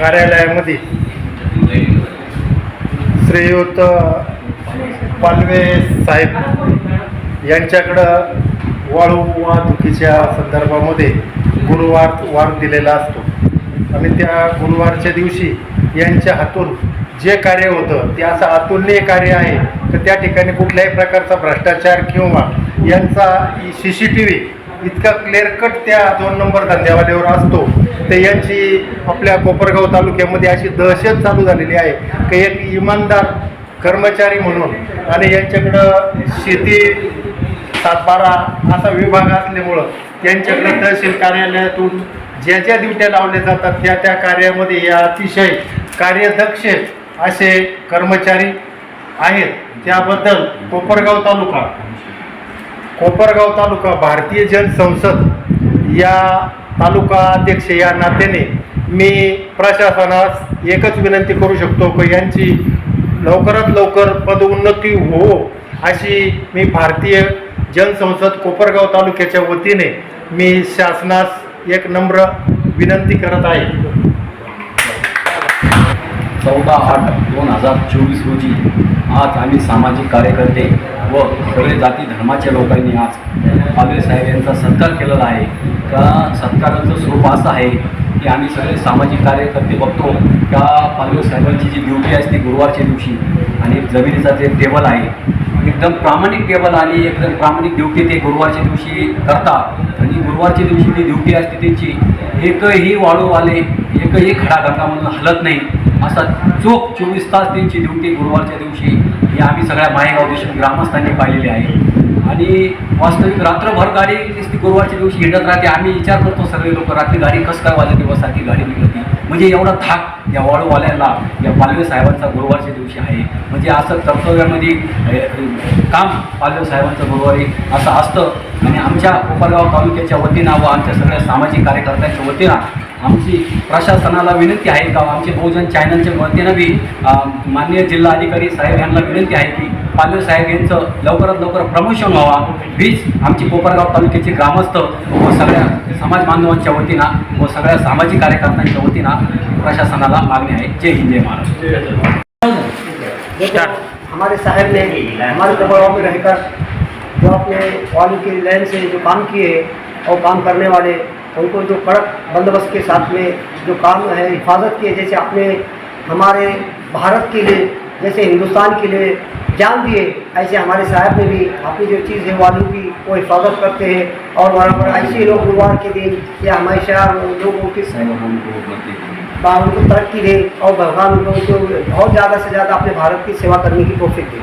कार्यालयामध्ये श्रीयुत पालवे साहेब यांच्याकडं वाळू वाहतुकीच्या संदर्भामध्ये गुरुवार दिलेला असतो आणि त्या गुरुवारच्या दिवशी यांच्या हातून जे कार्य होतं ते असं अतुलनीय कार्य आहे तर त्या ठिकाणी कुठल्याही प्रकारचा भ्रष्टाचार किंवा यांचा CCTV इतका क्लिअर कट त्या 2 नंबर धंद्यावाल्यावर असतो ते यांची आपल्या कोपरगाव तालुक्यामध्ये अशी दहशत चालू झालेली आहे की एक इमानदार कर्मचारी म्हणून आणि यांच्याकडं शेती 7-12 असा विभाग असल्यामुळं त्यांच्याकडं तहसील कार्यालयातून ज्या ज्या ड्युट्या लावल्या जातात त्या कार्यामध्ये या अतिशय कार्यदक्ष असे कर्मचारी आहेत. त्याबद्दल कोपरगाव तालुका भारतीय जनसंसद या तालुका अध्यक्ष या नात्याने मी प्रशासनास एकच विनंती करू शकतो की यांची लवकरात लवकर पदोन्नती हो अशी मी भारतीय जनसंसद कोपरगाव तालुक्याच्या वतीने मी शासनास एक नम्र विनंती करत आहे. 14/8/2024 रोजी आज आम्ही सामाजिक कार्यकर्ते व सगळे जाती धर्माच्या लोकांनी आज पालवे साहेब यांचा सत्कार केलेला आहे. त्या सत्काराचं स्वरूप असं आहे की आम्ही सगळे सामाजिक कार्यकर्ते बघतो त्या पालवे साहेबांची जी ड्युटी असते गुरुवारच्या दिवशी आणि जमिनीचा जे टेबल आहे एकदम प्रामाणिक टेबल आणि एकदम प्रामाणिक ड्युटी ते गुरुवारच्या दिवशी करतात आणि गुरुवारच्या दिवशी जी ड्युटी असते त्यांची एकही वाळूवाले एकही खडाखंडामधून हलत नाही असा चोख 24 तास त्यांची ड्युटी गुरुवारच्या दिवशी ही आम्ही सगळ्या माहेगाव देशून ग्रामस्थांनी पाहिलेली आहे. आणि वास्तविक रात्रभर गाडी ती गुरुवारच्या दिवशी हिंडत राहते. आम्ही विचार करतो सगळे लोक रात्री गाडी कसं काय वाजली दिवसाची गाडी निघती म्हणजे एवढा थाक या वाळूवाल्याला या पालवे साहेबांचा गुरुवारच्या दिवशी आहे. म्हणजे असं कर्तव्यामध्ये काम पालवे साहेबांचं गुरुवारी असं असतं. आणि आमच्या कोपरगाव तालुक्याच्या वतीनं व आमच्या सगळ्या सामाजिक कार्यकर्त्यांच्या वतीनं आमची प्रशासनाला विनंती आहे का आमचे बहुजन चॅनलच्या वतीनं बी माननीय जिल्हा अधिकारी साहेब यांना विनंती आहे की पालवे साहेब यांचं लवकरात लवकर प्रमोशन व्हावा. हीच आमची कोपरगाव तालुक्याचे ग्रामस्थ व सगळ्या समाज बांधवांच्या वतीनं व सगळ्या सामाजिक कार्यकर्त्यांच्या वतीनं प्रशासनाला मागणी आहे. जय हिंद जय महाराष्ट्र. हमारे साहब ने हमारे कोपरगांव में रहकर जो अपने वालू की लाइन से जो काम किए और काम करने वाले उनको जो कड़क बंदोबस्त के साथ में जो काम है हिफाजत किए जैसे अपने हमारे भारत के लिए जैसे हिंदुस्तान के लिए जान दिए ऐसे हमारे साहब ने भी अपनी जो चीज़ है वालू की वो हिफाजत करते हैं. और बराबर ऐसे लोग गुरुवार के दिन या हमेशा लोगों की उनको तरक्की दे और भगवान उनको बहुत ज़्यादा से ज़्यादा अपने भारत की सेवा करने की तौफीक दे.